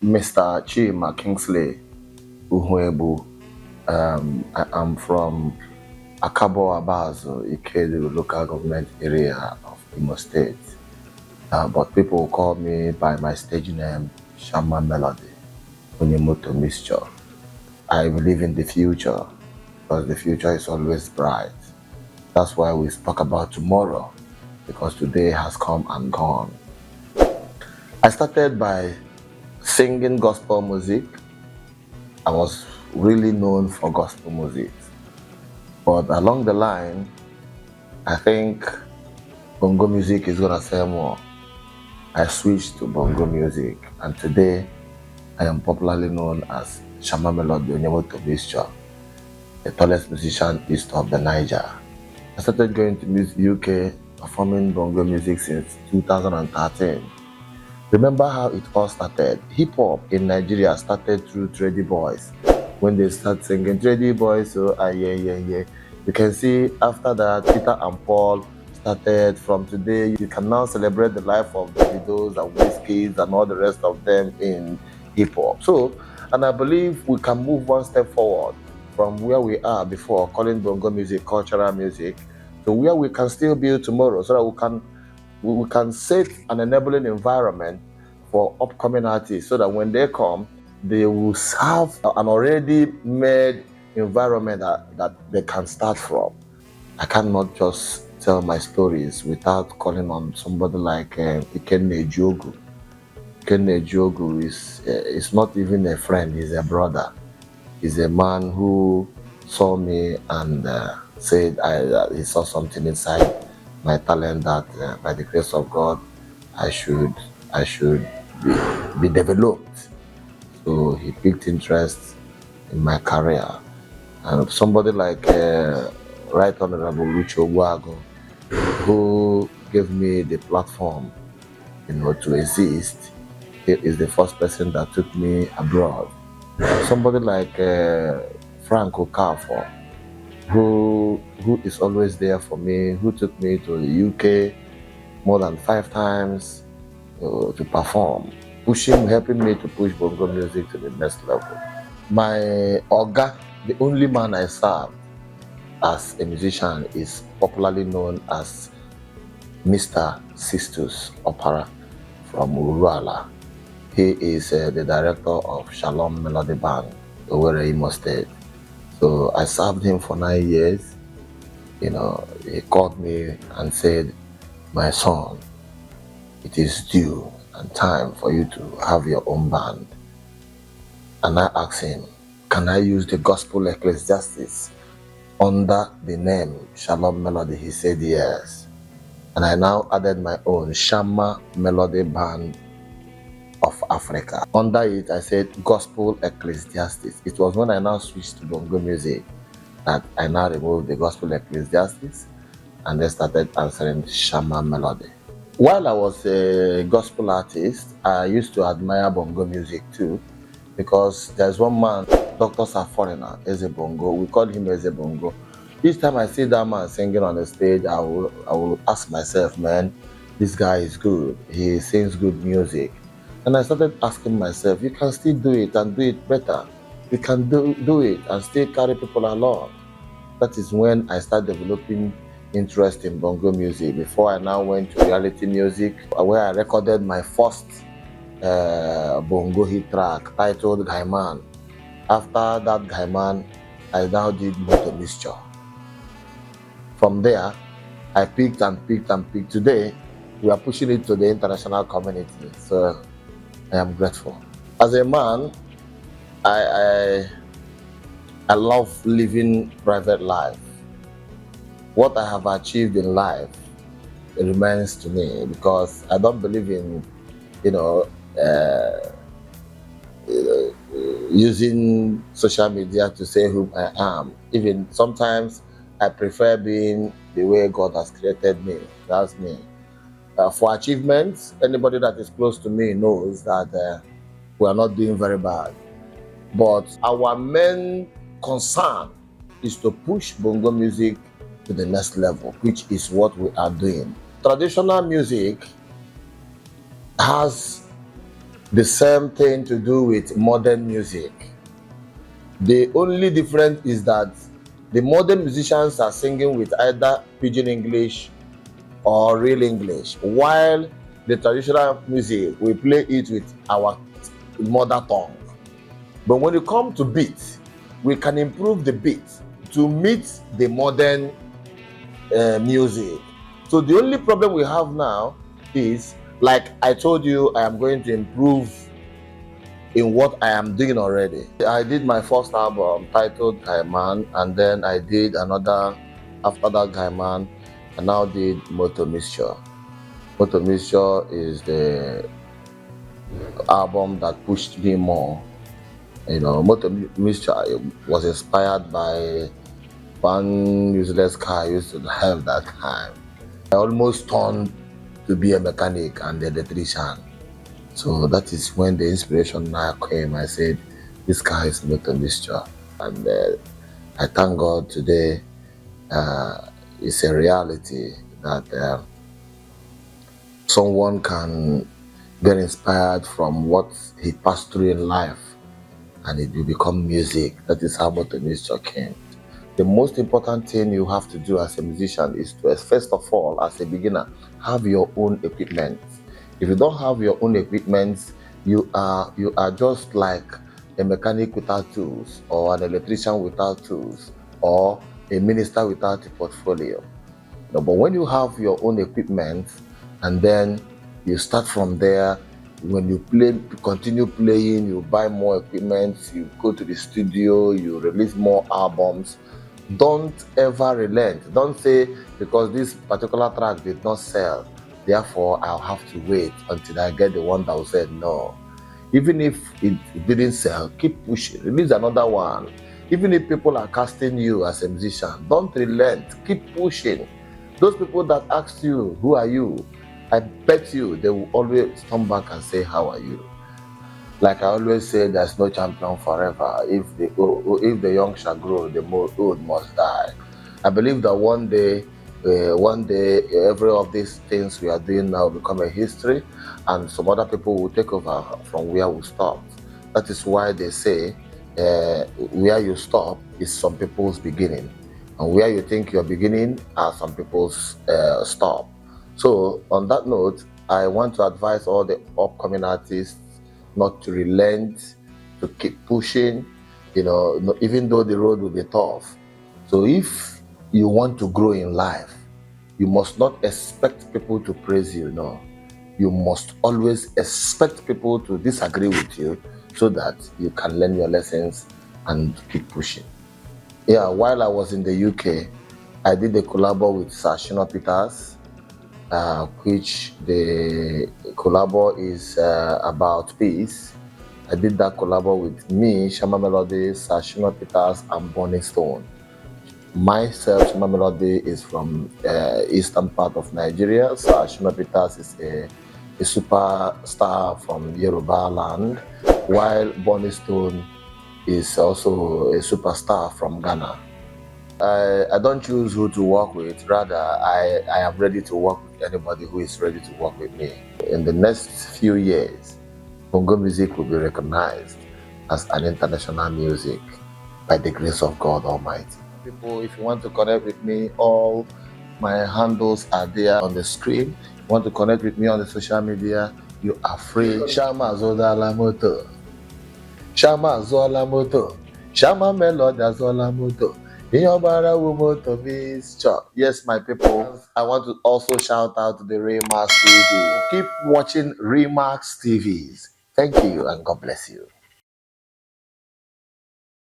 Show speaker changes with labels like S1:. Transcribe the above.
S1: Mr. Chima Kingsley Uhuebu. I am from Akabo Abazo, Ikedu local government area of Imo State. But people call me by my stage name, Shama Melody, Onyemoto Mixture. I believe in the future because the future is always bright. That's why we spoke about tomorrow because today has come and gone. I started by singing gospel music. I was really known for gospel music. But along the line, I think Bongo music is gonna sell more. I switched to Bongo music, and today I am popularly known as Shama Melody Onyemoto Mixture, the tallest musician east of the Niger. I started going to UK performing Bongo music since 2013. Remember how it all started? Hip hop in Nigeria started through Trady Boys. When they start singing Trady Boys, so yeah, yeah, yeah. You can see after that, Peter and Paul started. From today, you can now celebrate the life of the Davidos and Wizkids and all the rest of them in hip hop. So, and I believe we can move one step forward from where we are before, calling Bongo music cultural music, to where we can still build tomorrow so that we can set an enabling environment for upcoming artists so that when they come, they will have an already made environment that they can start from. I cannot just tell my stories without calling on somebody like Ikenna Ejogu. Ikenna Ejogu is not even a friend, he's a brother. He's a man who saw me and said he saw something inside my talent that by the grace of God I should I should be developed. So he picked interest in my career. And somebody like Right Honorable Lucho Wago, who gave me the platform, to exist. He is the first person that took me abroad. Somebody like Frank Okafor, who is always there for me, who took me to the UK more than 5 times to perform, helping me to push Bongo music to the next level. My Oga, the only man I served as a musician, is popularly known as Mr. Sistus Opera from Uruala. He is the director of Shama Melody Band, Owerri, Imo State. So I served him for 9 years. He called me and said, "My son, it is due and time for you to have your own band." And I asked him, "Can I use the gospel ecclesiastes under the name Shama Melody?" He said yes. And I now added my own Shama Melody Band of Africa. Under it, I said Gospel Ecclesiastes. It was when I now switched to Bongo music that I now removed the Gospel Ecclesiastes and then started answering Shama Melody. While I was a gospel artist, I used to admire Bongo music too, because there's one man, Dr. Saforina, Eze Bongo. We call him Eze Bongo. Each time I see that man singing on the stage, I will ask myself, man, this guy is good. He sings good music. And I started asking myself, you can still do it and do it better. You can do it and still carry people along. That is when I started developing interest in Bongo music before I now went to reality music, where I recorded my first Bongo hit track titled Gaiman. After that Gaiman, I now did Moto Mixture. From there, I picked and picked and picked. Today, we are pushing it to the international community. So I am grateful. As a man, I love living private life. What I have achieved in life remains to me because I don't believe in, you know, uh, using social media to say who I am. Even sometimes I prefer being the way God has created me. That's me. For achievements, anybody that is close to me knows that we are not doing very bad. But our main concern is to push Bongo music to the next level, which is what we are doing. Traditional music has The same thing to do with modern music. The only difference is that the modern musicians are singing with either pidgin English or real English, while the traditional music we play it with our mother tongue. But when it comes to beats, we can improve the beat to meet the modern music. So the only problem we have now is, like I told you, I am going to improve in what I am doing already. I did my first album titled Guy Man, and then I did another after that Guy Man. I now did Moto Mixture. Moto Mixture is the album that pushed me more. You know, Moto Mixture was inspired by one useless car I used to have that time. I almost turned to be a mechanic and electrician. So that is when the inspiration now came. I said, this car is not a mixture. And I thank God today it's a reality that someone can get inspired from what he passed through in life and it will become music. That is how Motor Mixture came. The most important thing you have to do as a musician is to, first of all, as a beginner, have your own equipment. If you don't have your own equipment, you are just like a mechanic without tools, or an electrician without tools, or a minister without a portfolio. No, but when you have your own equipment and then you start from there, when you continue playing, you buy more equipment, you go to the studio, you release more albums. Don't ever relent. Don't say, because this particular track did not sell, therefore I'll have to wait until I get the one that will sell. No. Even if it didn't sell, keep pushing, release another one. Even if people are casting you as a musician, don't relent, keep pushing. Those people that ask you, who are you? I bet you they will always come back and say, how are you? Like I always say, there's no champion forever. If the young shall grow, the old must die. I believe that one day, every of these things we are doing now will become a history, and some other people will take over from where we stopped. That is why they say, where you stop is some people's beginning, and where you think you're beginning are some people's stop. So on that note, I want to advise all the upcoming artists not to relent, to keep pushing, even though the road will be tough. So if you want to grow in life, you must not expect people to praise you, no. You must always expect people to disagree with you so that you can learn your lessons and keep pushing. Yeah, while I was in the UK, I did a collabo with Shima Peters, which the collabo is about peace. I did that collabo with me, Shama Melody, Shima Peters, and Bonnie Stone. Myself, Shama Melody, is from eastern part of Nigeria. Shima Peters is a superstar from Yoruba land, while Bonnie Stone is also a superstar from Ghana. I don't choose who to work with. Rather, I am ready to work with anybody who is ready to work with me. In the next few years, Bongo music will be recognized as an international music by the grace of God Almighty. People, if you want to connect with me, all my handles are there on the screen. If you want to connect with me on the social media, you are free. Shama Zodala Moto. Shama Zola Moto. Shama Melody Zola Moto. Yes, my people, I want to also shout out to the ReelmaxTV. Keep watching ReelmaxTVs. Thank you and God bless you.